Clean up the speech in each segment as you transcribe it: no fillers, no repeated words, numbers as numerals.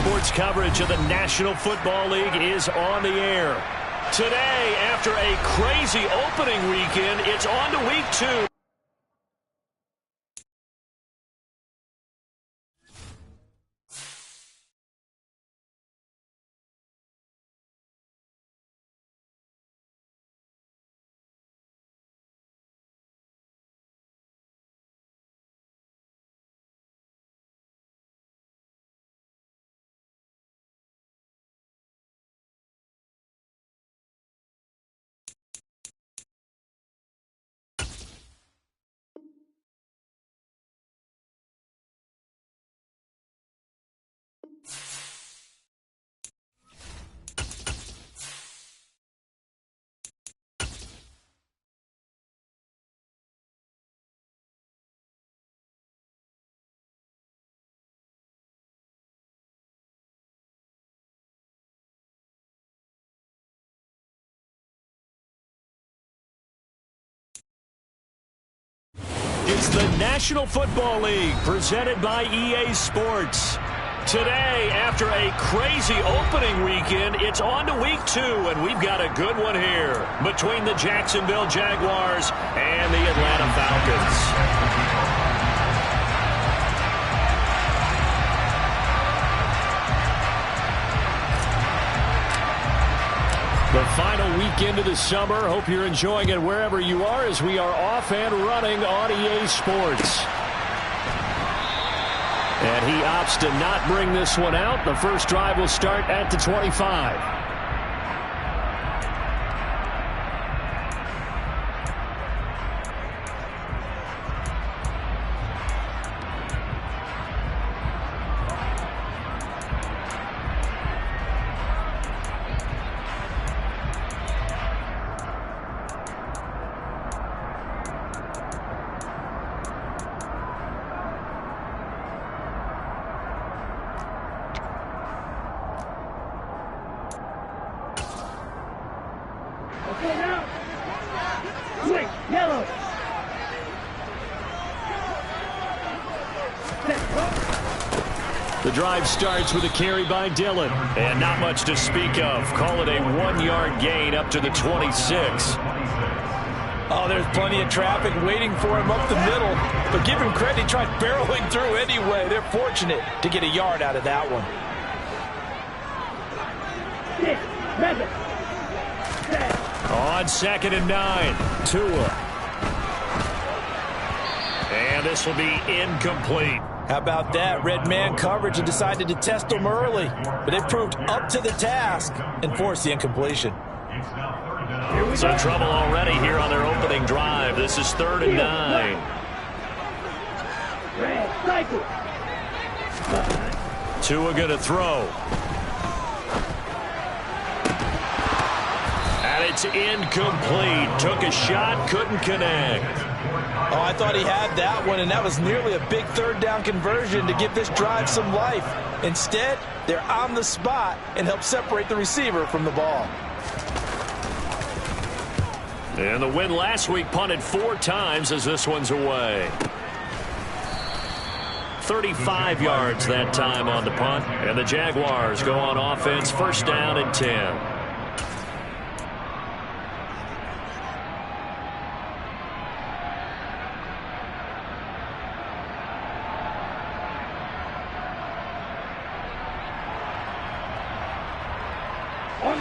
Sports coverage of the National Football League is on the air. Today, after a crazy opening weekend, it's on to week 2. It's the National Football League presented by EA Sports. Today, after a crazy opening weekend, it's on to week 2, and we've got a good one here between the Jacksonville Jaguars and the Atlanta Falcons. The final weekend of the summer. Hope you're enjoying it wherever you are as we are off and running on EA Sports. And he opts to not bring this one out. The first drive will start at the 25. The drive starts with a carry by Dillon. And not much to speak of. Call it a 1-yard gain up to the 26. Oh, there's plenty of traffic waiting for him up the middle. But give him credit, he tried barreling through anyway. They're fortunate to get a yard out of that one. On 2nd and 9, Tua. And this will be incomplete. How about that? Red man coverage and decided to test them early. But they proved up to the task and forced the incompletion. Some trouble already here on their opening drive. This is 3rd and 9. Tua going to throw. And it's incomplete. Took a shot, couldn't connect. Oh, I thought he had that one, and that was nearly a big 3rd down conversion to give this drive some life. Instead, they're on the spot and help separate the receiver from the ball. And the win last week punted 4 times as this one's away. 35 yards that time on the punt, and the Jaguars go on offense, 1st down and 10.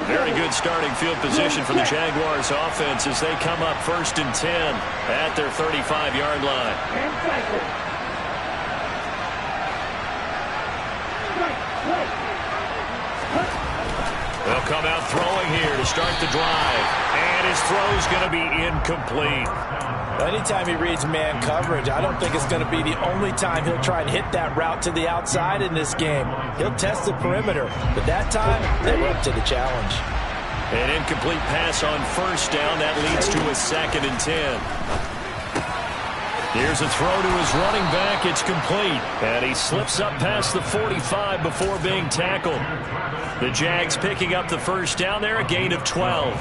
Very good starting field position for the Jaguars offense as they come up 1st and 10 at their 35-yard line. They'll come out throwing here to start the drive. And his throw's going to be incomplete. Anytime he reads man coverage, I don't think it's going to be the only time he'll try and hit that route to the outside in this game. He'll test the perimeter, but that time, they were up to the challenge. An incomplete pass on 1st down. That leads to a 2nd and 10. Here's a throw to his running back. It's complete. And he slips up past the 45 before being tackled. The Jags picking up the 1st down there, a gain of 12.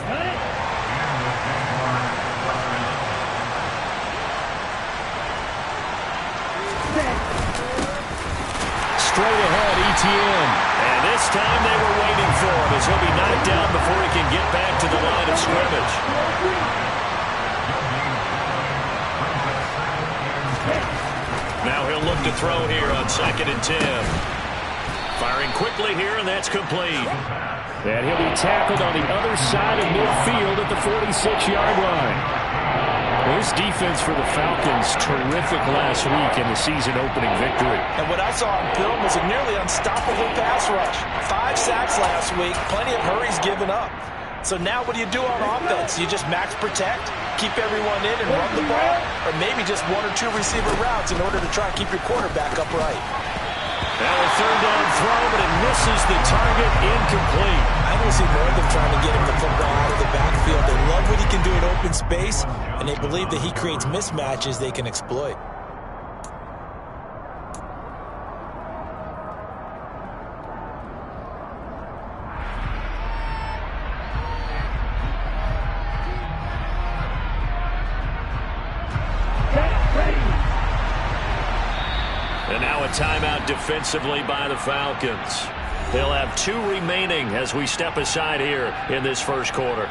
Straight ahead, ETN. And this time they were waiting for him as he'll be knocked down before he can get back to the line of scrimmage. Now he'll look to throw here on 2nd and 10. Firing quickly here, and that's complete. And he'll be tackled on the other side of midfield at the 46-yard line. This defense for the Falcons, terrific last week in the season-opening victory. And what I saw on film was a nearly unstoppable pass rush. 5 sacks last week, plenty of hurries given up. So now what do you do on offense? You just max protect, keep everyone in and run the ball, or maybe just 1 or 2 receiver routes in order to try and keep your quarterback upright. Now a 3rd down throw, but it misses the target, incomplete. I don't see more of them trying to get him the football out of the backfield. They love what he can do in open space, and they believe that he creates mismatches they can exploit. And now a timeout defensively by the Falcons. They'll have 2 remaining as we step aside here in this first quarter.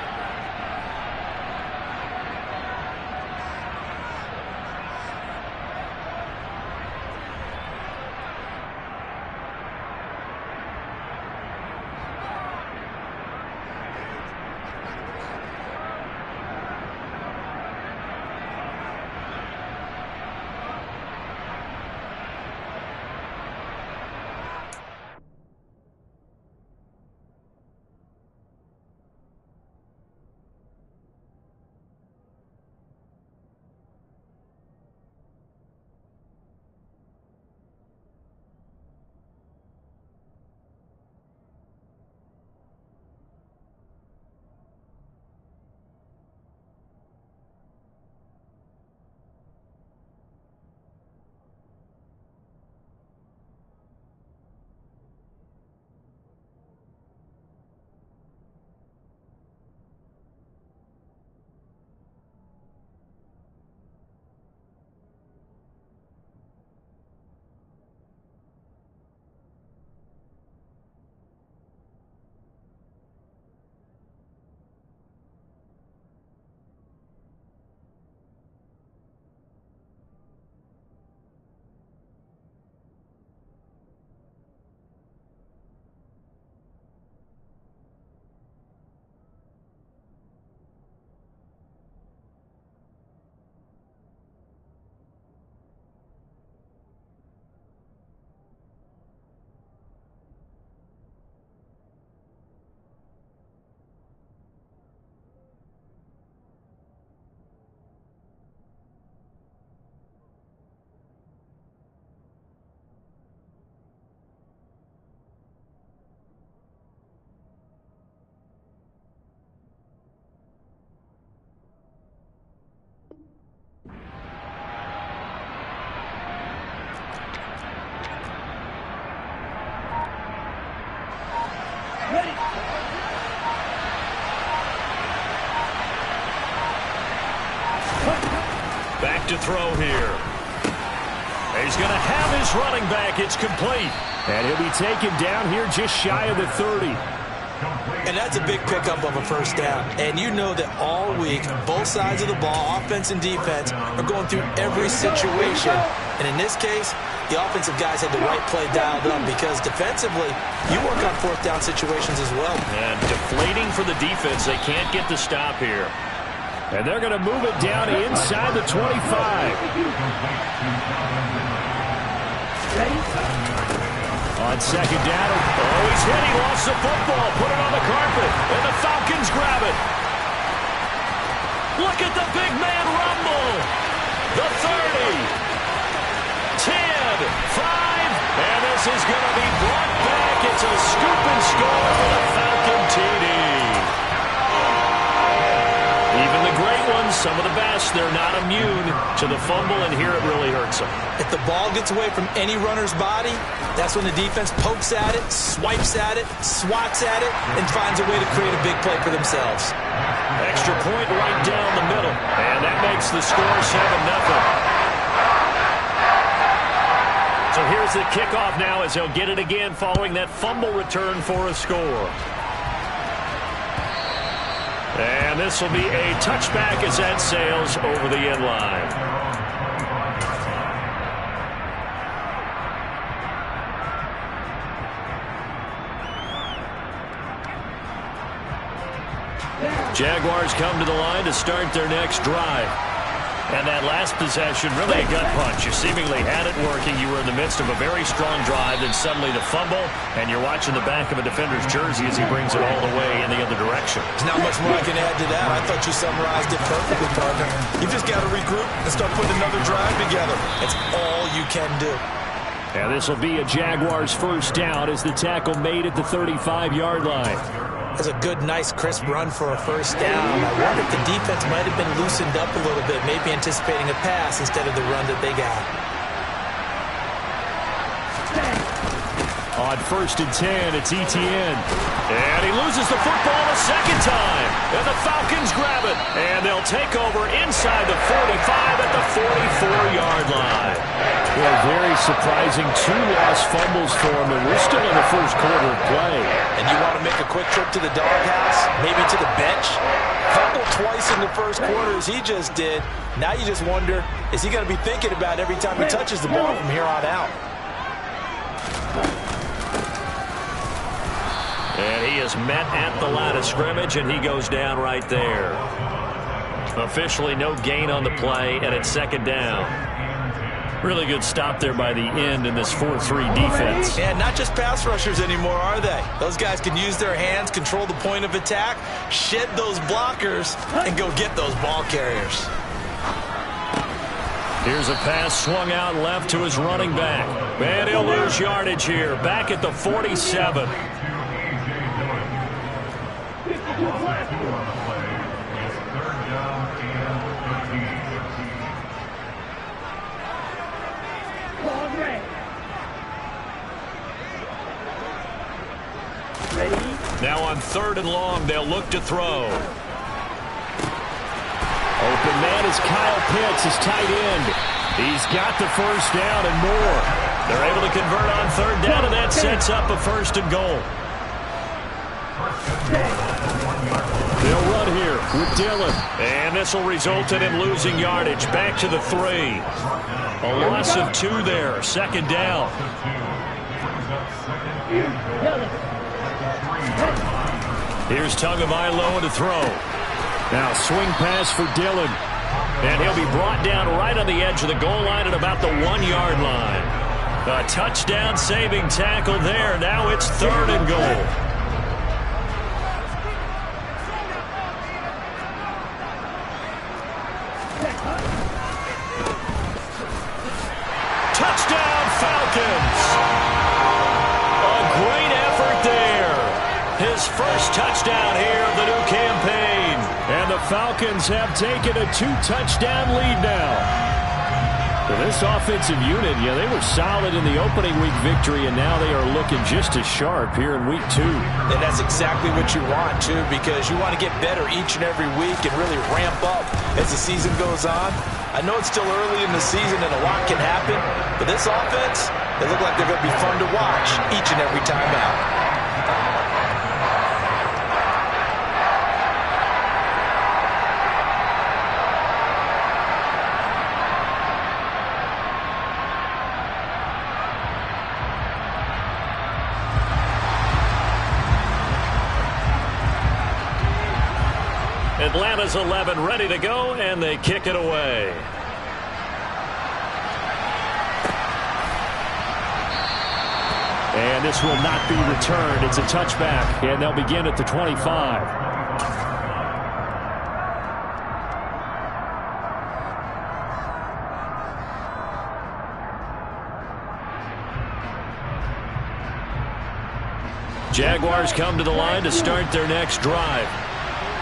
Back to throw here. He's going to have his running back. It's complete. And he'll be taken down here just shy of the 30. And that's a big pickup of a 1st down. And you know that all week, both sides of the ball, offense and defense, are going through every situation. And in this case, the offensive guys had the right play dialed up because defensively, you work on 4th down situations as well. And deflating for the defense. They can't get the stop here. And they're going to move it down inside the 25. On 2nd down. Oh, he's hit. He lost the football. Put it on the carpet. And the Falcons grab it. Look at the big man rumble. The 30. 10. 5. And this is going to be brought back. It's a scoop and score for the Falcon TD. Even the great ones, some of the best, they're not immune to the fumble, and here it really hurts them. If the ball gets away from any runner's body, that's when the defense pokes at it, swipes at it, swats at it, and finds a way to create a big play for themselves. Extra point right down the middle, and that makes the score 7-0. So here's Here's the kickoff now as he'll get it again following that fumble return for a score. And this will be a touchback as that sails over the end line. Jaguars come to the line to start their next drive. And that last possession, really a gut punch. You seemingly had it working. You were in the midst of a very strong drive, then suddenly the fumble, and you're watching the back of a defender's jersey as he brings it all the way in the other direction. There's not much more I can add to that. I thought you summarized it perfectly, partner. You just got to regroup and start putting another drive together. That's all you can do. And this will be a Jaguars first down as the tackle made at the 35-yard line. That's a good, nice, crisp run for a first down. I wonder if the defense might have been loosened up a little bit, maybe anticipating a pass instead of the run that they got. On 1st and 10, it's Etienne. And he loses the football a second time. And the Falcons grab it. And they'll take over inside the 45 at the 44-yard line. Well, very surprising. 2 lost fumbles for him, and we're still in the first quarter of play. And you want to make a quick trip to the doghouse, maybe to the bench? Fumbled twice in the first quarter as he just did. Now you just wonder, is he going to be thinking about every time he touches the ball from here on out? And he is met at the line of scrimmage, and he goes down right there. Officially no gain on the play, and it's second down. Really good stop there by the end in this 4-3 defense. And not just pass rushers anymore, are they? Those guys can use their hands, control the point of attack, shed those blockers, and go get those ball carriers. Here's a pass swung out left to his running back. And he'll lose yardage here, back at the 47. Now on 3rd and long, they'll look to throw. Open man is Kyle Pitts, his tight end. He's got the first down and more. They're able to convert on 3rd down, and that sets up a 1st and goal. They'll run here with Dillon. And this will result in him losing yardage. Back to the 3. A loss of 2 there. 2nd down. Here's Tagovailoa to throw. Now swing pass for Dillon. And he'll be brought down right on the edge of the goal line at about the 1-yard line. A touchdown saving tackle there. Now it's 3rd and goal. Touchdown Falcons. A great effort there. His first touchdown here of the new campaign. And the Falcons have taken a 2-touchdown lead now. For this offensive unit, they were solid in the opening week victory, and now they are looking just as sharp here in week 2. And that's exactly what you want, too, because you want to get better each and every week and really ramp up as the season goes on. I know it's still early in the season and a lot can happen, but this offense, they look like they're going to be fun to watch each and every time out. Atlanta's 11 ready to go, and they kick it away. And this will not be returned. It's a touchback, and they'll begin at the 25. Jaguars come to the line to start their next drive.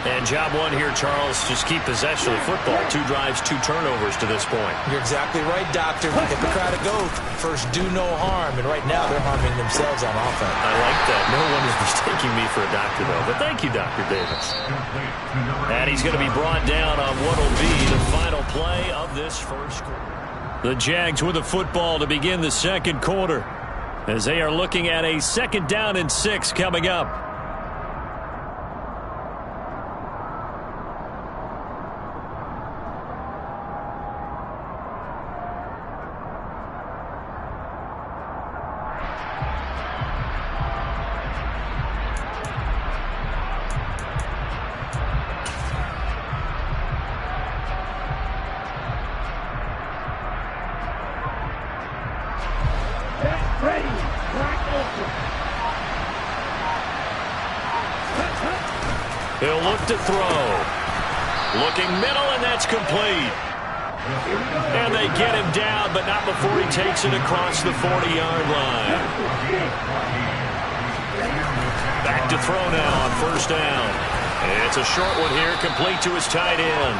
And job one here, Charles, just keep possession of the football. 2 drives, 2 turnovers to this point. You're exactly right, Doctor. Hippocratic oath. First, do no harm. And right now, they're harming themselves on offense. I like that. No one is mistaking me for a doctor, though. But thank you, Dr. Davis. And he's going to be brought down on what will be the final play of this first quarter. The Jags with the football to begin the second quarter as they are looking at a 2nd down and 6 coming up. He'll look to throw. Looking middle, and that's complete. And they get him down, but not before he takes it across the 40-yard line. Back to throw now on 1st down. It's a short one here, complete to his tight end.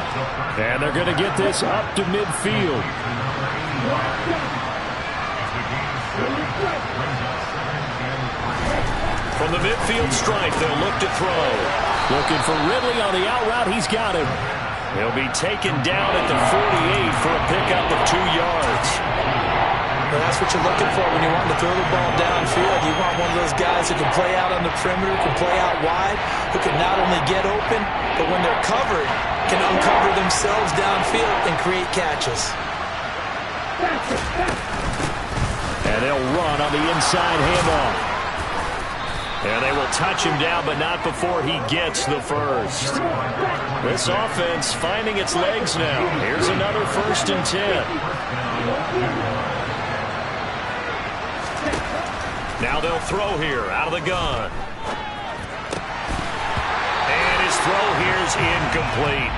And they're going to get this up to midfield. From the midfield stripe, they'll look to throw. Looking for Ridley on the out route. He's got him. He'll be taken down at the 48 for a pickup of 2 yards. Well, that's what you're looking for when you want to throw the ball downfield. You want one of those guys who can play out on the perimeter, can play out wide, who can not only get open, but when they're covered, can uncover themselves downfield and create catches. And they'll run on the inside handoff. And they will touch him down, but not before he gets the first. This offense finding its legs now. Here's another 1st and 10. Now they'll throw here out of the gun. And his throw here is incomplete.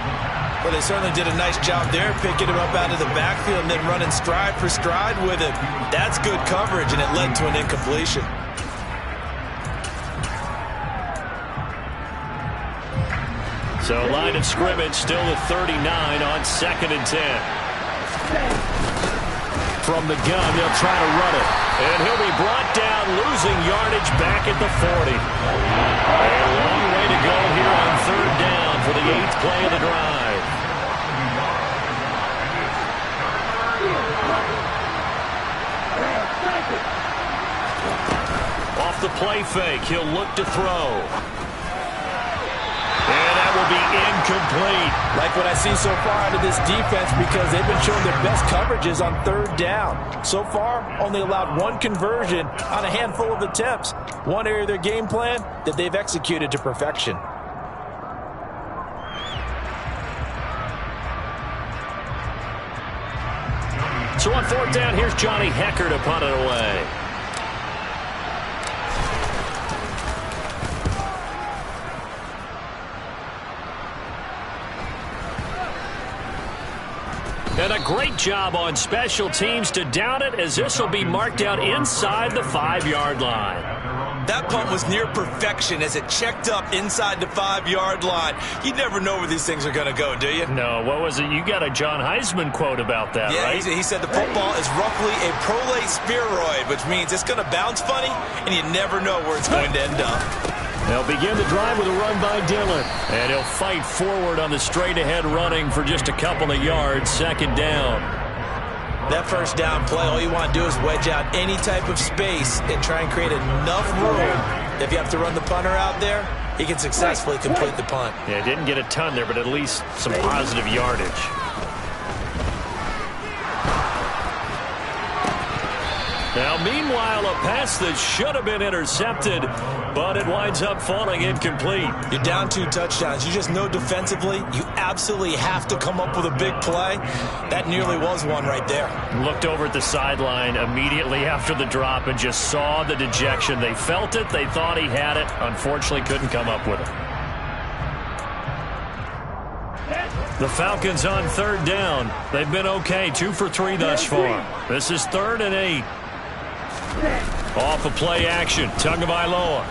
Well, they certainly did a nice job there, picking him up out of the backfield and then running stride for stride with him. That's good coverage, and it led to an incompletion. So line of scrimmage still at 39 on 2nd and 10. From the gun, they'll try to run it. And he'll be brought down, losing yardage back at the 40. A long way to go here on 3rd down for the 8th play of the drive. Off the play fake, he'll look to throw. And that will be incomplete. Like what I see so far out of this defense, because they've been showing their best coverages on 3rd down. So far, only allowed 1 conversion on a handful of attempts. One area of their game plan that they've executed to perfection. So on 4th down, here's Johnny Hecker to punt it away. And a great job on special teams to down it, as this will be marked out inside the 5-yard line. That punt was near perfection as it checked up inside the 5-yard line. You never know where these things are going to go, do you? No, what was it? You got a John Heisman quote about that, right? Yeah, he said the football is roughly a prolate spheroid, which means it's going to bounce funny, and you never know where it's going to end up. They'll begin the drive with a run by Dillon. And he'll fight forward on the straight-ahead running for just a couple of yards, 2nd down. That 1st down play, all you want to do is wedge out any type of space and try and create enough room. If you have to run the punter out there, he can successfully complete the punt. Yeah, didn't get a ton there, but at least some positive yardage. Now, meanwhile, a pass that should have been intercepted, but it winds up falling incomplete. You're down 2 touchdowns. You just know defensively you absolutely have to come up with a big play. That nearly was one right there. Looked over at the sideline immediately after the drop and just saw the dejection. They felt it. They thought he had it. Unfortunately, couldn't come up with it. The Falcons on 3rd down. They've been okay, 2 for 3 thus far. This is 3rd and 8. Off of play action, Tagovailoa.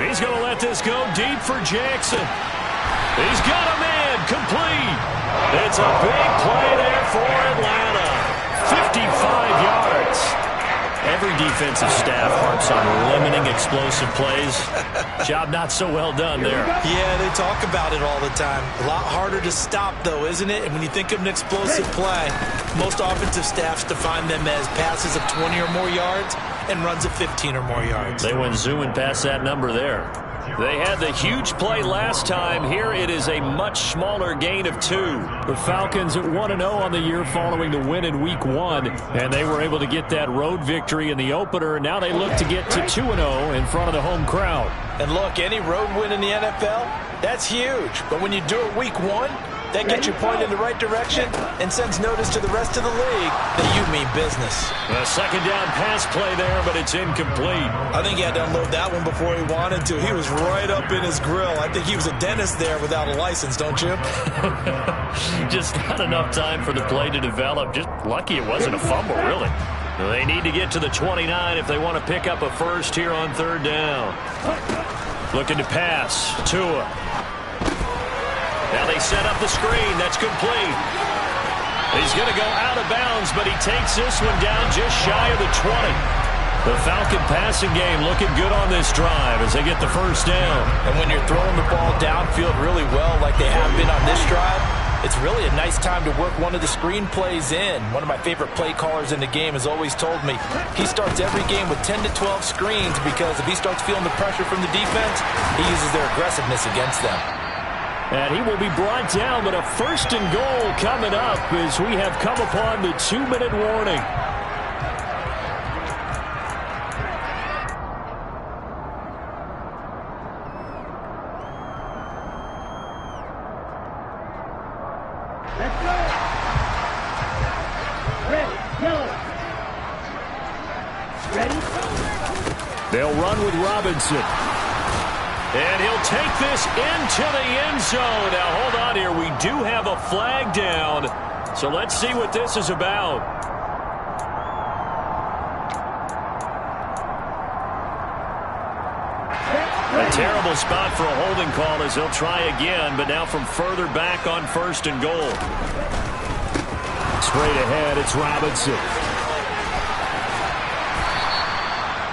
He's going to let this go deep for Jackson. He's got a man, complete. It's a big play there for Atlanta. 55 yards. And Every defensive staff harps on limiting explosive plays. Job not so well done there. Yeah, they talk about it all the time. A lot harder to stop, though, isn't it? And when you think of an explosive play, most offensive staffs define them as passes of 20 or more yards and runs of 15 or more yards. They went zooming past that number there. They had the huge play last time. Here it is a much smaller gain of 2. The Falcons at 1-0 on the year following the win in Week 1, and they were able to get that road victory in the opener. Now they look to get to 2-0 in front of the home crowd. And look, any road win in the NFL, that's huge. But when you do it Week 1, that gets you pointed in the right direction and sends notice to the rest of the league that you mean business. A second down pass play there, but it's incomplete. I think he had to unload that one before he wanted to. He was right up in his grill. I think he was a dentist there without a license, don't you? Just not enough time for the play to develop. Just lucky it wasn't a fumble, really. They need to get to the 29 if they want to pick up a first here on third down. Looking to pass. Tua. Now they set up the screen. That's complete. He's going to go out of bounds, but he takes this one down just shy of the 20. The Falcon passing game looking good on this drive as they get the first down. And when you're throwing the ball downfield really well like they have been on this drive, it's really a nice time to work one of the screen plays in. One of my favorite play callers in the game has always told me he starts every game with 10 to 12 screens because if he starts feeling the pressure from the defense, he uses their aggressiveness against them. And he will be brought down, but a first and goal coming up as we have come upon the 2-minute warning. Let's go. Red, yellow. Ready? They'll run with Robinson. And he'll take this into the end zone. Now, hold on here. We do have a flag down. So let's see what this is about. A terrible spot for a holding call as they'll try again, but now from further back on first and goal. Straight ahead, it's Robinson.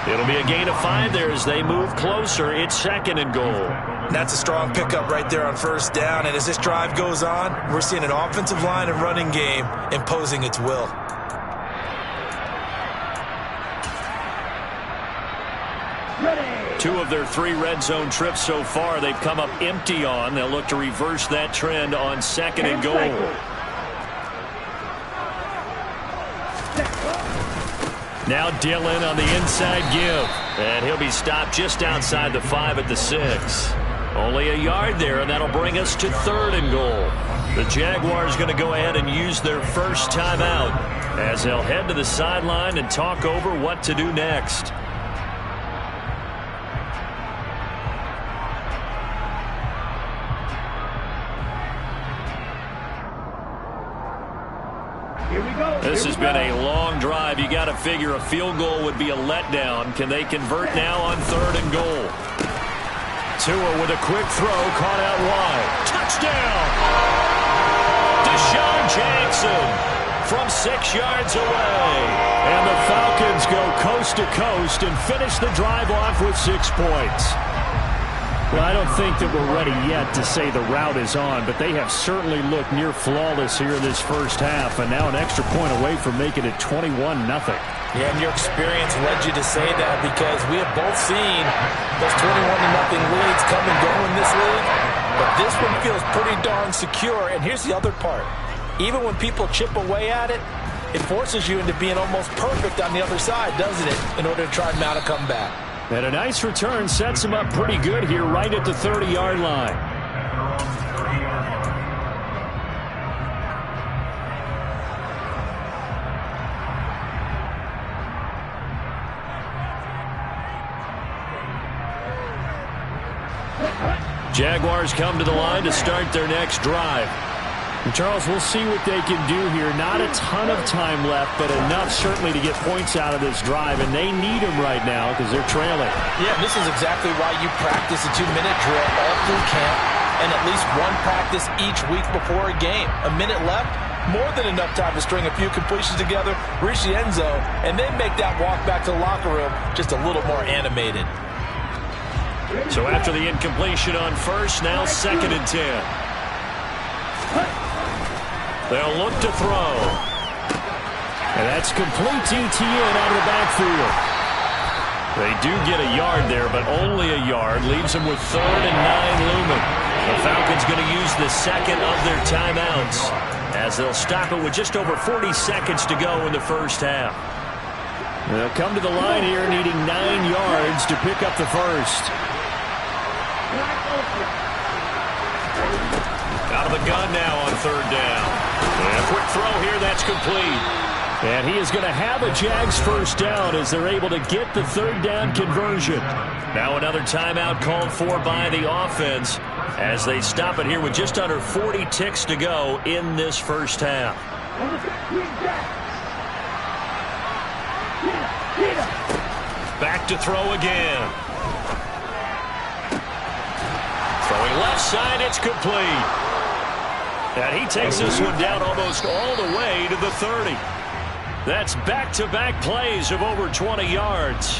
It'll be a gain of 5 there as they move closer. It's second and goal. That's a strong pickup right there on first down. And as this drive goes on, we're seeing an offensive line and running game imposing its will. Ready. 2 of their 3 red zone trips so far they've come up empty on. They'll look to reverse that trend on second and goal. Now Dillon on the inside give. And he'll be stopped just outside the 5 at the 6. Only a yard there, and that'll bring us to third and goal. The Jaguars going to go ahead and use their first timeout as they'll head to the sideline and talk over what to do next. This has been a long drive. You got to figure a field goal would be a letdown. Can they convert now on third and goal? Tua with a quick throw, caught out wide. Touchdown! Deshaun Jackson from 6 yards away. And the Falcons go coast to coast and finish the drive off with 6 points. Well, I don't think that we're ready yet to say the route is on, but they have certainly looked near flawless here in this first half, and now an extra point away from making it 21-0. Yeah, and your experience led you to say that because we have both seen those 21-0 leads come and go in this league, but this one feels pretty darn secure. And here's the other part. Even when people chip away at it, it forces you into being almost perfect on the other side, doesn't it, in order to try and mount a comeback. And a nice return sets him up pretty good here right at the 30-yard line. Jaguars come to the line to start their next drive. And Charles, we'll see what they can do here. Not a ton of time left, but enough certainly to get points out of this drive, and they need them right now because they're trailing. Yeah, this is exactly why you practice a 2-minute drill all through camp and at least one practice each week before a game. A minute left, more than enough time to string a few completions together, reach the end zone, and then make that walk back to the locker room just a little more animated. So after the incompletion on first, now 2nd and 10. They'll look to throw. And that's complete to Etienne out of the backfield. They do get a yard there, but only a yard. Leaves them with 3rd and 9 looming. The Falcons going to use the second of their timeouts as they'll stop it with just over 40 seconds to go in the first half. They'll come to the line here needing 9 yards to pick up the first. Out of the gun now on 3rd down. And a quick throw here, that's complete. And he is going to have a Jags first down as they're able to get the 3rd down conversion. Now another timeout called for by the offense as they stop it here with just under 40 ticks to go in this first half. Back to throw again. Throwing left side, it's complete. And he takes this one down almost all the way to the 30. That's back-to-back plays of over 20 yards.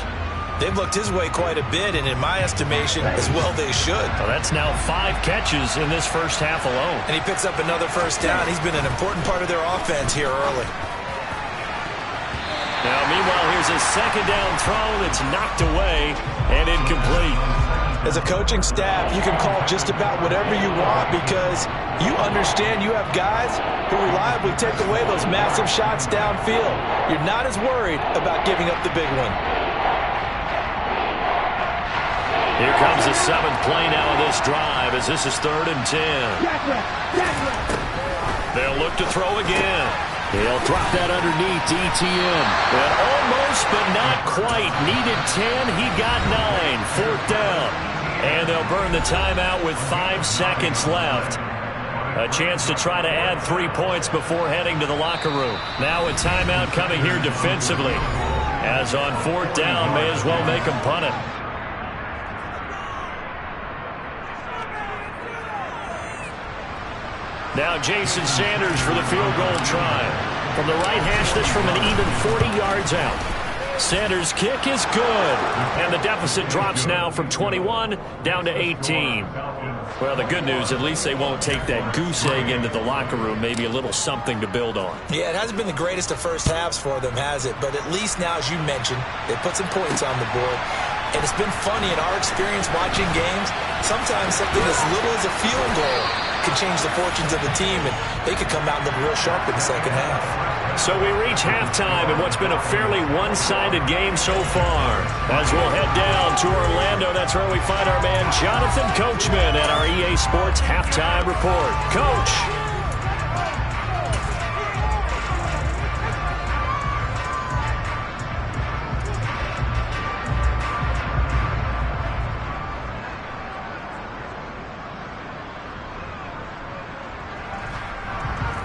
They've looked his way quite a bit, and in my estimation, as well they should. Well, that's now 5 catches in this first half alone. And he picks up another first down. He's been an important part of their offense here early. Now, meanwhile, here's a 2nd down throw that's knocked away and incomplete. As a coaching staff, you can call just about whatever you want because you understand you have guys who reliably take away those massive shots downfield. You're not as worried about giving up the big one. Here comes the 7th play now of this drive as this is 3rd and 10. They'll look to throw again. He'll drop that underneath to Etienne. And almost, but not quite. Needed 10. He got 9. 4th down. And they'll burn the timeout with 5 seconds left. A chance to try to add 3 points before heading to the locker room. Now a timeout coming here defensively. As on 4th down, may as well make them punt it. Now Jason Sanders for the field goal try. From the right hash, this from an even 40 yards out. Sanders' kick is good. And the deficit drops now from 21 down to 18. Well, the good news, at least they won't take that goose egg into the locker room. Maybe a little something to build on. Yeah, it hasn't been the greatest of first halves for them, has it? But at least now, as you mentioned, they put some points on the board. And it's been funny in our experience watching games. Sometimes something as little as a field goal can change the fortunes of the team, and they could come out and look real sharp in the second half. So we reach halftime in what's been a fairly one-sided game so far. As we'll head down to Orlando, that's where we find our man Jonathan Coachman at our EA Sports Halftime Report. Coach.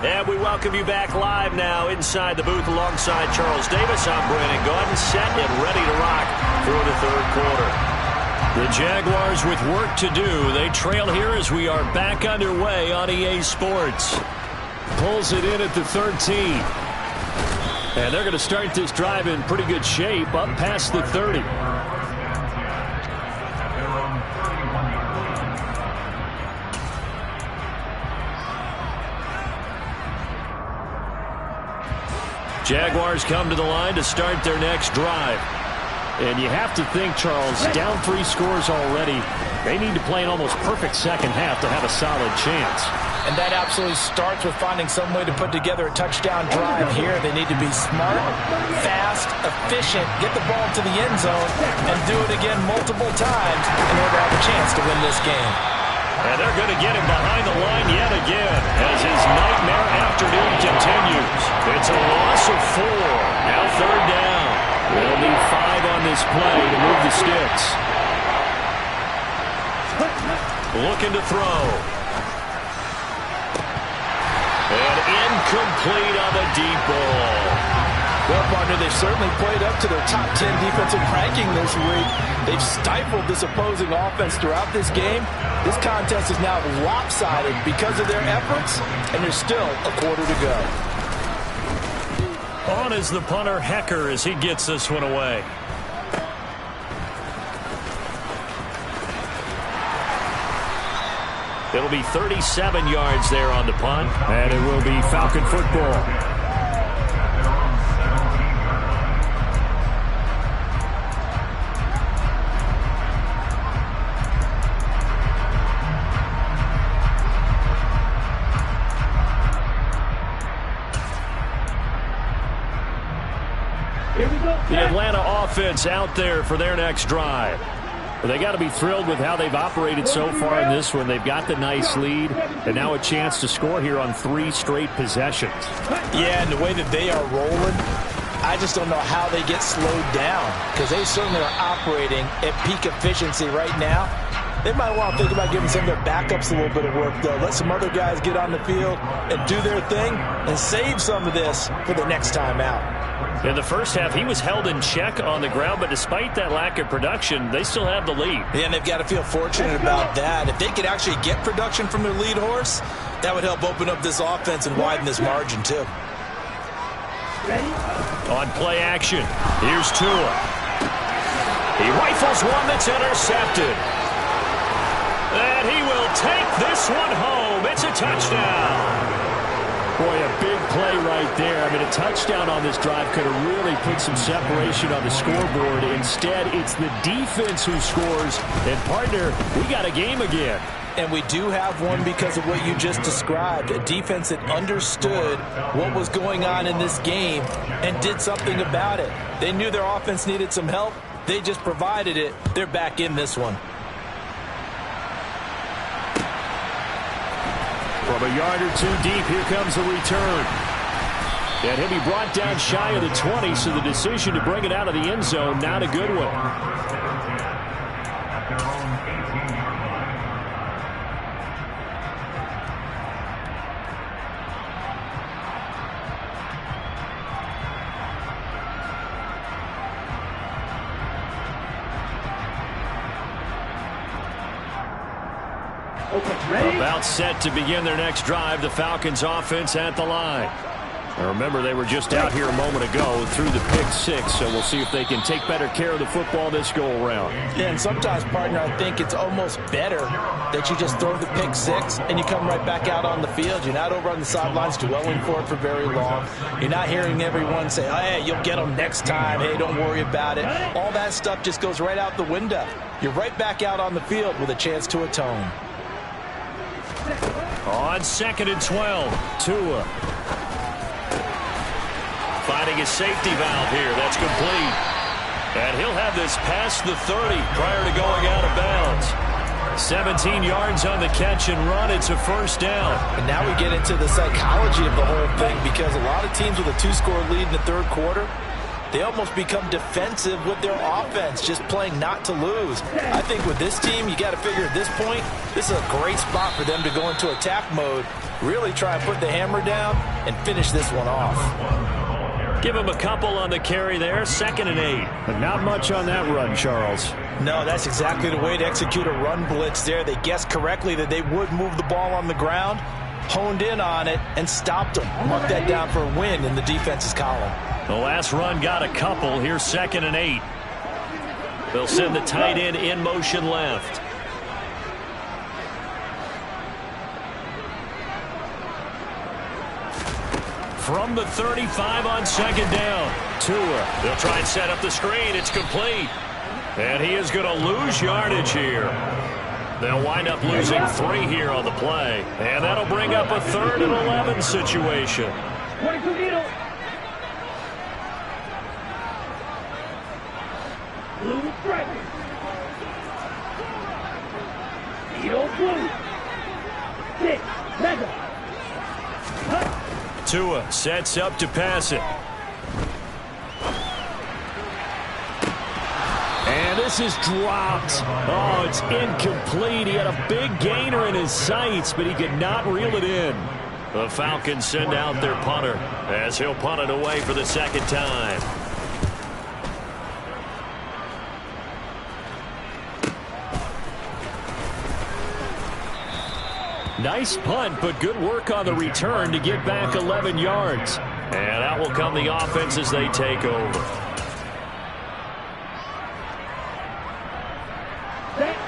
And we welcome you back live now inside the booth alongside Charles Davis. I'm Brandon Gaudin, set and ready to rock for the 3rd quarter. The Jaguars with work to do. They trail here as we are back underway on EA Sports. Pulls it in at the 13. And they're going to start this drive in pretty good shape up past the 30. Jaguars come to the line to start their next drive. And you have to think, Charles, down 3 scores already. They need to play an almost perfect second half to have a solid chance. And that absolutely starts with finding some way to put together a touchdown drive here. They need to be smart, fast, efficient, get the ball to the end zone, and do it again multiple times in order to have a chance to win this game. And they're going to get him behind the line yet again as his nightmare afternoon continues. It's a loss of 4. Now 3rd down. They'll need 5 on this play to move the sticks. Looking to throw. And incomplete on the deep ball. Well, partner, they've certainly played up to their top 10 defensive ranking this week. They've stifled this opposing offense throughout this game. This contest is now lopsided because of their efforts, and there's still a quarter to go. On is the punter, Hecker, as he gets this one away. It'll be 37 yards there on the punt, and it will be Falcon football. The Atlanta offense out there for their next drive. Well, they got to be thrilled with how they've operated so far in this one. They've got the nice lead, and now a chance to score here on 3 straight possessions. Yeah, and the way that they are rolling, I just don't know how they get slowed down, because they certainly are operating at peak efficiency right now. They might want to think about giving some of their backups a little bit of work, though. Let some other guys get on the field and do their thing and save some of this for the next time out. In the first half, he was held in check on the ground, but despite that lack of production, they still have the lead. Yeah, and they've got to feel fortunate about that. If they could actually get production from their lead horse, that would help open up this offense and widen this margin, too. On play action, here's Tua. He rifles one that's intercepted. And he will take this one home. It's a touchdown. Boy, a big play right there. I mean, a touchdown on this drive could have really put some separation on the scoreboard. Instead, it's the defense who scores. And, partner, we got a game again. And we do have one because of what you just described. A defense that understood what was going on in this game and did something about it. They knew their offense needed some help. They just provided it. They're back in this one. From a yard or 2 deep, here comes the return. And he'll be brought down shy of the 20, so the decision to bring it out of the end zone, not a good one. About set to begin their next drive, the Falcons offense at the line. Now remember, they were just out here a moment ago through the pick 6, so we'll see if they can take better care of the football this go-around. Yeah, and sometimes, partner, I think it's almost better that you just throw the pick 6 and you come right back out on the field. You're not over on the sidelines dwelling for it for very long. You're not hearing everyone say, oh, hey, you'll get them next time. Hey, don't worry about it. All that stuff just goes right out the window. You're right back out on the field with a chance to atone. On 2nd and 12, Tua. Finding his safety valve here. That's complete. And he'll have this past the 30 prior to going out of bounds. 17 yards on the catch and run. It's a first down. And now we get into the psychology of the whole thing, because a lot of teams with a 2-score lead in the third quarter, they almost become defensive with their offense, just playing not to lose. I think with this team, you got to figure at this point, this is a great spot for them to go into attack mode, really try and put the hammer down and finish this one off. Give him a couple on the carry there, 2nd and 8. But not much on that run, Charles. No, that's exactly the way to execute a run blitz there. They guessed correctly that they would move the ball on the ground, honed in on it, and stopped them. Mark that down for a win in the defense's column. The last run got a couple. Here's 2nd and 8. They'll send the tight end in motion left. From the 35 on 2nd down. Tua. They'll try and set up the screen. It's complete. And he is going to lose yardage here. They'll wind up losing 3 here on the play. And that'll bring up a 3rd and 11 situation. 22 needle. Blue stripe. Needle blue. 6. Mega. Tua sets up to pass it. And this is dropped. Oh, it's incomplete. He had a big gainer in his sights, but he could not reel it in. The Falcons send out their punter as he'll punt it away for the second time. Nice punt, but good work on the return to get back 11 yards. And out will come the offense as they take over.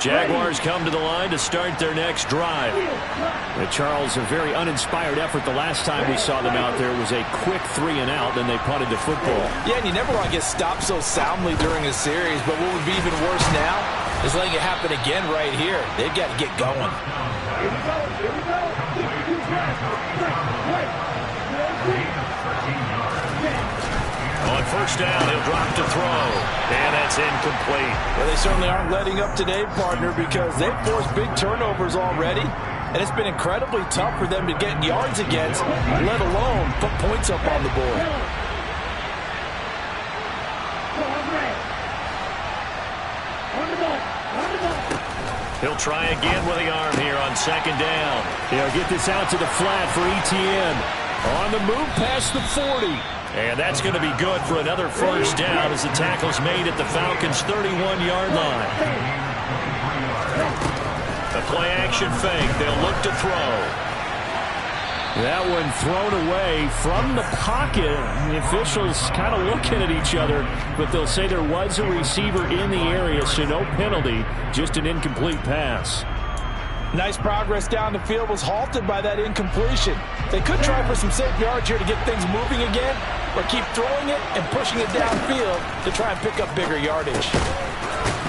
Jaguars come to the line to start their next drive. Charles, a very uninspired effort the last time we saw them out there. It was a quick 3 and out, then they punted the football. Yeah, and you never want to get stopped so soundly during a series, but what would be even worse now is letting it happen again right here. They've got to get going. Here we go. Here we go. On first down, he'll drop to throw. And that's incomplete. Well, they certainly aren't letting up today, partner, because they've forced big turnovers already. And it's been incredibly tough for them to get yards against, let alone put points up on the board. He'll try again with the arm here on second down. He'll get this out to the flat for Etienne. On the move past the 40. And that's going to be good for another first down as the tackle's made at the Falcons' 31-yard line. A play-action fake. They'll look to throw. That one thrown away from the pocket. The officials kind of looking at each other, but they'll say there was a receiver in the area, so no penalty, just an incomplete pass. Nice progress down the field was halted by that incompletion. They could try for some safe yards here to get things moving again, or keep throwing it and pushing it downfield to try and pick up bigger yardage.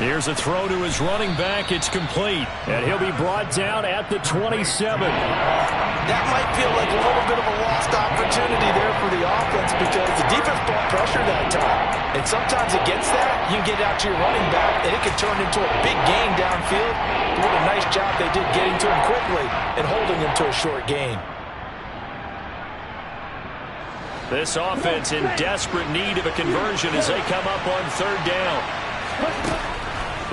Here's a throw to his running back. It's complete. And he'll be brought down at the 27. That might feel like a little bit of a lost opportunity there for the offense because the defense brought pressure that time. And sometimes against that, you get out to your running back, and it can turn into a big gain downfield. What a nice job they did getting to him quickly and holding him to a short gain. This offense in desperate need of a conversion as they come up on third down.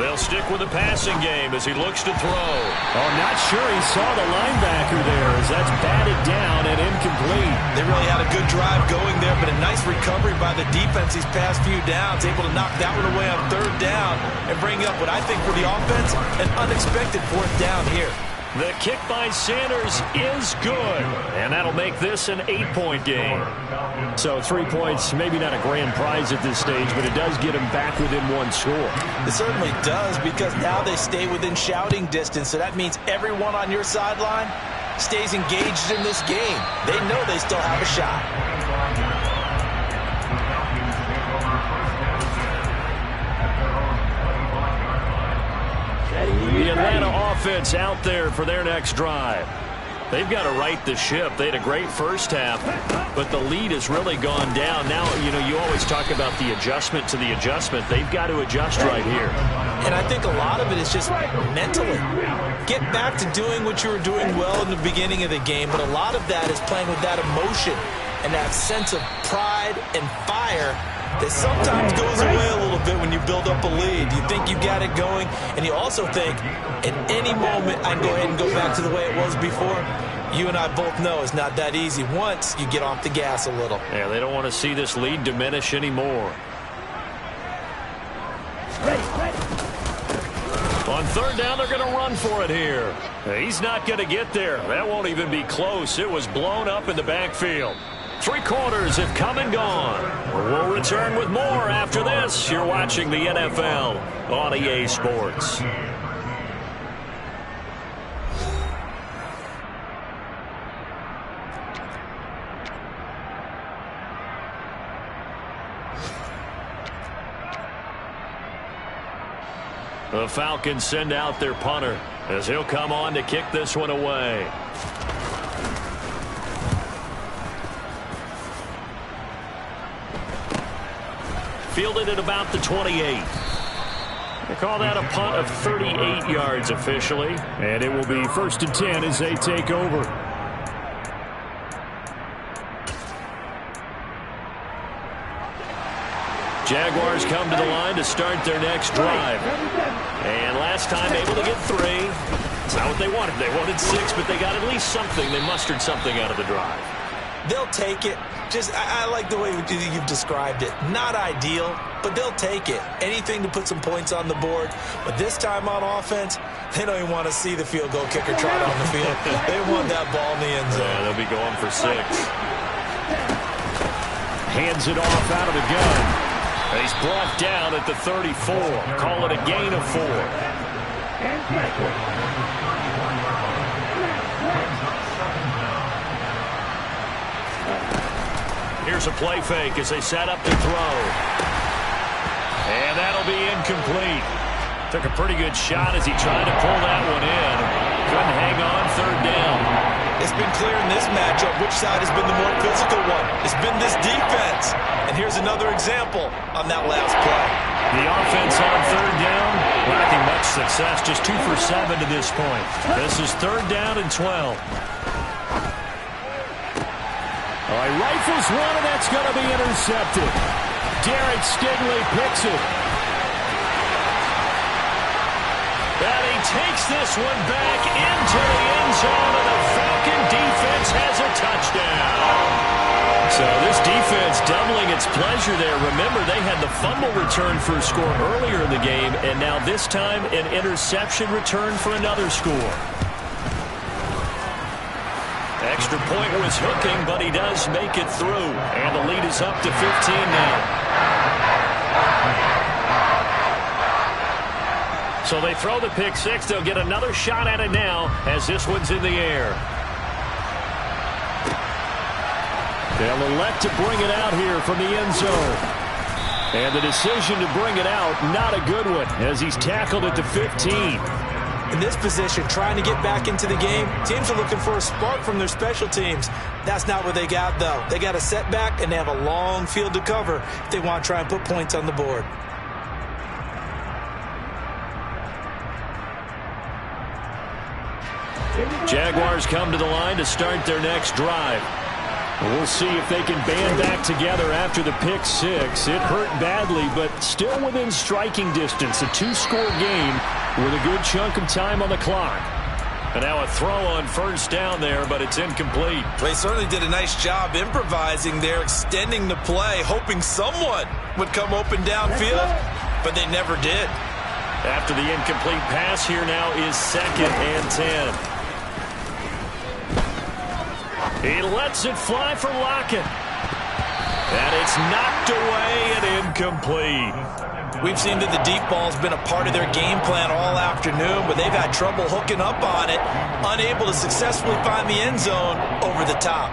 They'll stick with the passing game as he looks to throw. Oh, not sure he saw the linebacker there as that's batted down and incomplete. They really had a good drive going there, but a nice recovery by the defense these past few downs, able to knock that one away on third down and bring up what I think for the offense, an unexpected fourth down here. The kick by Sanders is good, and that'll make this an 8-point game. So 3 points, maybe not a grand prize at this stage, but it does get them back within one score. It certainly does, because now they stay within shouting distance, so that means everyone on your sideline stays engaged in this game. They know they still have a shot. The Atlanta offense out there for their next drive. They've got to right the ship. They had a great first half, but the lead has really gone down. Now, you always talk about the adjustment to the adjustment. They've got to adjust right here. And I think a lot of it is just mentally. Get back to doing what you were doing well in the beginning of the game, but a lot of that is playing with that emotion and that sense of pride and fire that sometimes goes away a little bit when you build up a lead. You think you got it going, and you also think, at any moment, I can go ahead and go back to the way it was before. You and I both know it's not that easy once you get off the gas a little. Yeah, they don't want to see this lead diminish anymore. On third down, they're going to run for it here. He's not going to get there. That won't even be close. It was blown up in the backfield. 3 quarters have come and gone. We'll return with more after this. You're watching the NFL on EA Sports. The Falcons send out their punter as he'll come on to kick this one away. Fielded at about the 28. They call that a punt of 38 yards officially. And it will be 1st and 10 as they take over. Jaguars come to the line to start their next drive. And last time able to get 3. It's not what they wanted. They wanted 6, but they got at least something. They mustered something out of the drive. They'll take it. I like the way you've described it. Not ideal, but they'll take it. Anything to put some points on the board. But this time on offense, they don't even want to see the field goal kicker trot on the field. They want that ball in the end zone. Yeah, they'll be going for 6. Hands it off out of the gun. He's brought down at the 34. Call it a gain of 4. Here's a play fake as they set up to throw. And that'll be incomplete. Took a pretty good shot as he tried to pull that one in. Couldn't hang on 3rd down. It's been clear in this matchup which side has been the more physical one. It's been this defense. And here's another example on that last play. The offense on 3rd down, lacking much success, just 2 for 7 to this point. This is 3rd down and 12. All right, rifles one, and that's going to be intercepted. Derek Stingley picks it. And he takes this one back into the end zone, and the Falcon defense has a touchdown. So this defense doubling its pleasure there. Remember, they had the fumble return for a score earlier in the game, and now this time an interception return for another score. Extra point was hooking, but he does make it through. And the lead is up to 15 now. So they throw the pick 6. They'll get another shot at it now as this one's in the air. They'll elect to bring it out here from the end zone. And the decision to bring it out, not a good one, as he's tackled at the 15. In this position, trying to get back into the game, teams are looking for a spark from their special teams. That's not what they got, though. They got a setback, and they have a long field to cover if they want to try and put points on the board. Jaguars come to the line to start their next drive. We'll see if they can band back together after the pick 6. It hurt badly, but still within striking distance. A 2-score game with a good chunk of time on the clock. And now a throw on 1st down there, but it's incomplete. They certainly did a nice job improvising there, extending the play, hoping someone would come open downfield, but they never did. After the incomplete pass, here now is 2nd and 10. He lets it fly for Lockett. And it's knocked away and incomplete. We've seen that the deep ball's been a part of their game plan all afternoon, but they've had trouble hooking up on it, unable to successfully find the end zone over the top.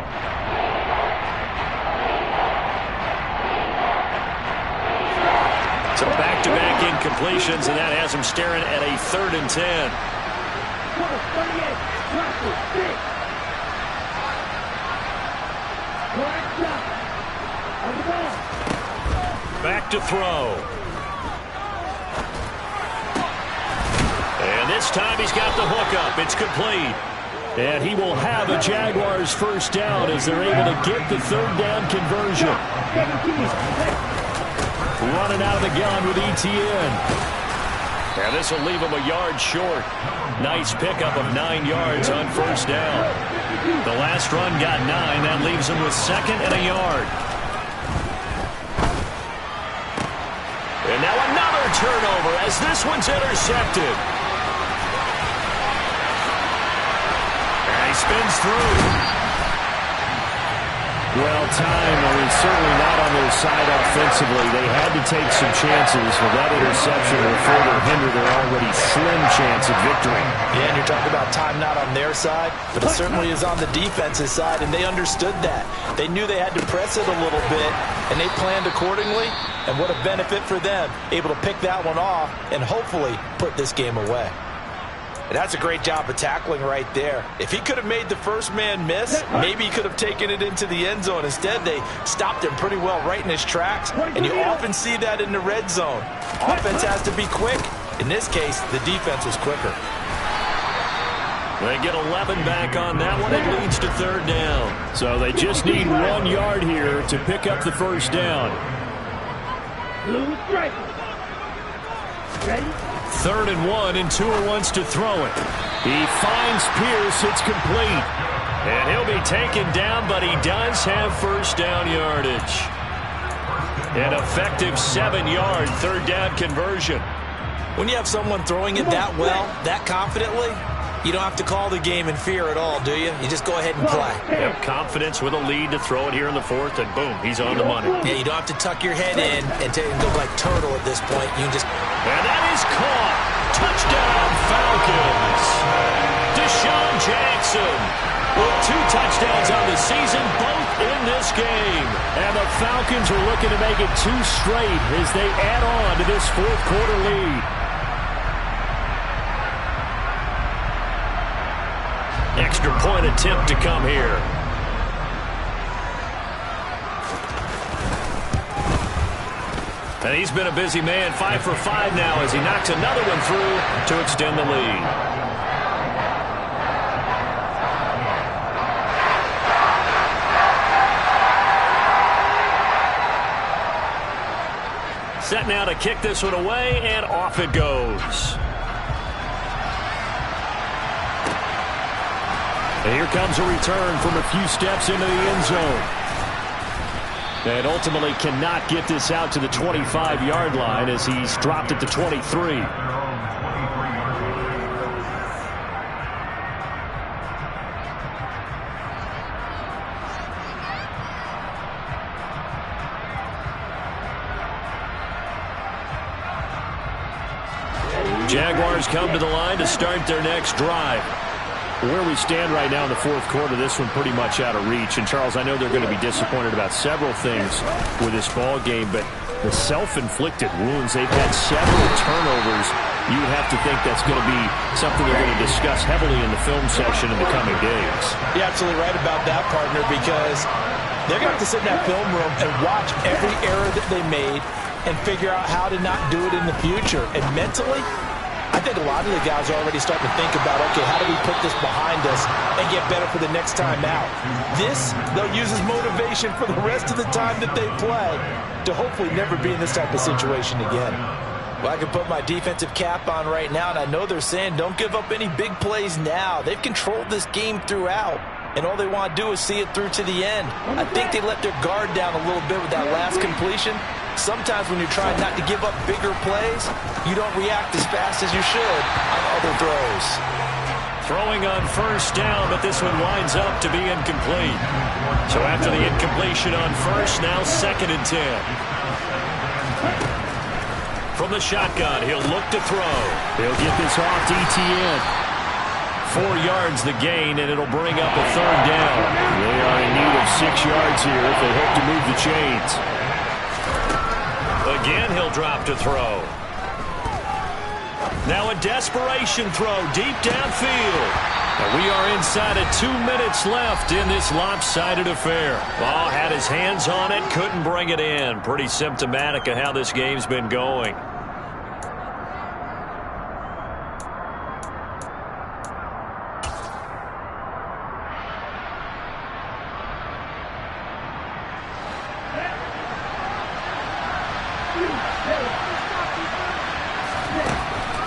So back-to-back incompletions, and that has him staring at a 3rd and 10. Back to throw. And this time he's got the hookup. It's complete. And he will have a Jaguars 1st down as they're able to get the 3rd down conversion. Running out of the gun with ETN. And this will leave him a yard short. Nice pickup of 9 yards on 1st down. The last run got 9. That leaves him with 2nd and a yard. And now another turnover as this one's intercepted. And he spins through. Well, time is certainly not on their side offensively. They had to take some chances, but that interception will further hinder their already slim chance of victory. Yeah, and you're talking about time not on their side, but it certainly is on the defense's side, and they understood that. They knew they had to press it a little bit, and they planned accordingly, and what a benefit for them, able to pick that one off and hopefully put this game away. And that's a great job of tackling right there. If he could have made the first man miss, maybe he could have taken it into the end zone. Instead, they stopped him pretty well right in his tracks, and you often see that in the red zone. Offense has to be quick. In this case, the defense was quicker. They get 11 back on that one. It leads to 3rd down. So they just need 1 yard here to pick up the 1st down. Blue striker. Ready? 3rd and 1, and Tua wants to throw it. He finds Pierce. It's complete. And he'll be taken down, but he does have first down yardage. An effective 7-yard 3rd down conversion. When you have someone throwing it that well, that confidently, you don't have to call the game in fear at all, do you? You just go ahead and play. Yep, confidence with a lead to throw it here in the 4th, and boom, he's on the money. Yeah, you don't have to tuck your head in and go like turtle at this point. You can just... And that is caught. Touchdown, Falcons. Deshaun Jackson with 2 touchdowns on the season, both in this game. And the Falcons are looking to make it 2 straight as they add on to this 4th quarter lead. Extra point attempt to come here. And he's been a busy man, 5 for 5 now as he knocks another one through to extend the lead. Set now to kick this one away, and off it goes. And here comes a return from a few steps into the end zone. And ultimately cannot get this out to the 25-yard line as he's dropped at the 23. Jaguars come to the line to start their next drive. Where we stand right now in the 4th quarter, this one pretty much out of reach. And, Charles, I know they're going to be disappointed about several things with this ball game, but the self-inflicted wounds, they've had several turnovers. You would have to think that's going to be something they're going to discuss heavily in the film section in the coming days. You're absolutely right about that, partner, because they're going to have to sit in that film room and watch every error that they made and figure out how to not do it in the future. And mentally, I think a lot of the guys are already starting to think about, okay, how do we put this behind us and get better for the next time out? This, they'll use as motivation for the rest of the time that they play to hopefully never be in this type of situation again. Well, I can put my defensive cap on right now, and I know they're saying don't give up any big plays now. They've controlled this game throughout, and all they want to do is see it through to the end. I think they let their guard down a little bit with that last completion. Sometimes when you're trying not to give up bigger plays, you don't react as fast as you should on other throws. Throwing on first down, but this one winds up to be incomplete. So after the incompletion on first, now 2nd and 10. From the shotgun, he'll look to throw. He'll get this off to ETN. 4 yards the gain, and it'll bring up a 3rd down. They are in need of 6 yards here if they hope to move the chains. Again, he'll drop to throw. Now a desperation throw deep downfield. And we are inside of 2 minutes left in this lopsided affair. Ball had his hands on it, couldn't bring it in. Pretty symptomatic of how this game's been going.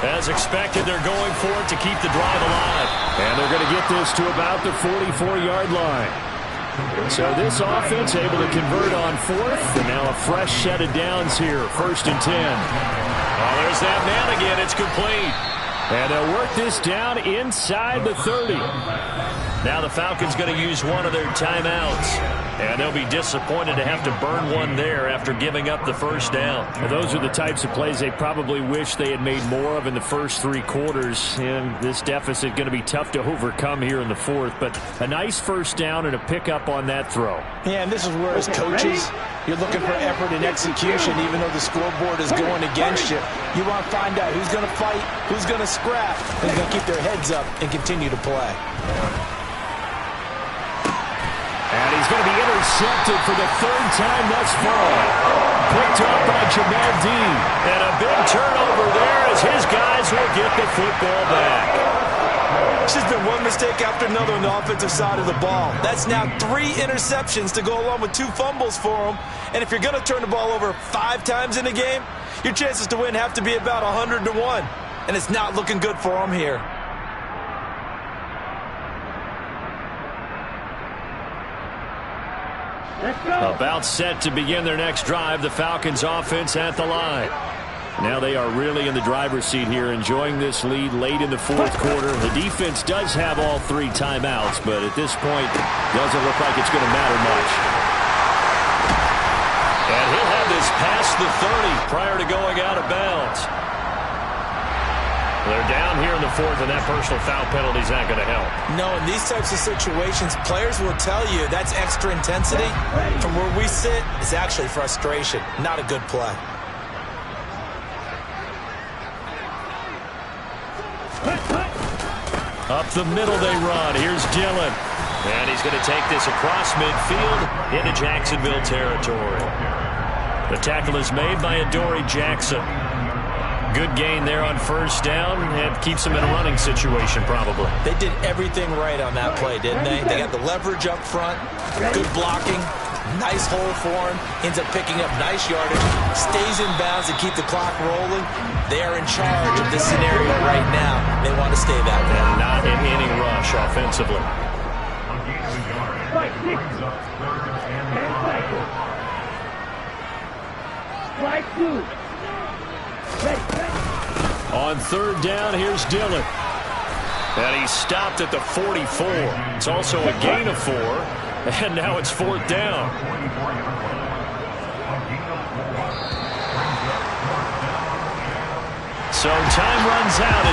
As expected, they're going for it to keep the drive alive. And they're going to get this to about the 44-yard line. So this offense able to convert on 4th. And now a fresh set of downs here. 1st and 10. Oh, there's that man again. It's complete. And they'll work this down inside the 30. Now the Falcons going to use one of their timeouts. And they'll be disappointed to have to burn one there after giving up the first down. Well, those are the types of plays they probably wish they had made more of in the first 3 quarters. And this deficit going to be tough to overcome here in the 4th. But a nice first down and a pickup on that throw. Yeah, and this is where as coaches, you're looking for effort and execution, even though the scoreboard is going against you. You want to find out who's going to fight, who's going to scrap, who's going to keep their heads up and continue to play. And he's going to be intercepted for the 3rd time thus far. Picked up by Jamal Dean. And a big turnover there as his guys will get the football back. It's just been one mistake after another on the offensive side of the ball. That's now 3 interceptions to go along with 2 fumbles for him. And if you're going to turn the ball over 5 times in a game, your chances to win have to be about 100 to 1. and it's not looking good for them here. About set to begin their next drive, the Falcons offense at the line. Now they are really in the driver's seat here, enjoying this lead late in the fourth quarter. The defense does have all 3 timeouts, but at this point, doesn't look like it's going to matter much. And he'll have this past the 30 prior to going out of bounds. They're down here in the fourth, and that personal foul penalty is not going to help. No, in these types of situations, players will tell you that's extra intensity. From where we sit, it's actually frustration, not a good play. Up the middle they run. Here's Dillon. And he's going to take this across midfield into Jacksonville territory. The tackle is made by Adoree Jackson. Good gain there on first down, and keeps them in a running situation probably. They did everything right on that play, didn't they? They got the leverage up front, good blocking, nice hole for him, ends up picking up nice yardage, stays in bounds to keep the clock rolling. They are in charge of this scenario right now. They want to stay that way. And not in any rush offensively. Strike 2. On third down, here's Dillon. And he stopped at the 44. It's also a gain of 4. And now it's fourth down. So time runs out.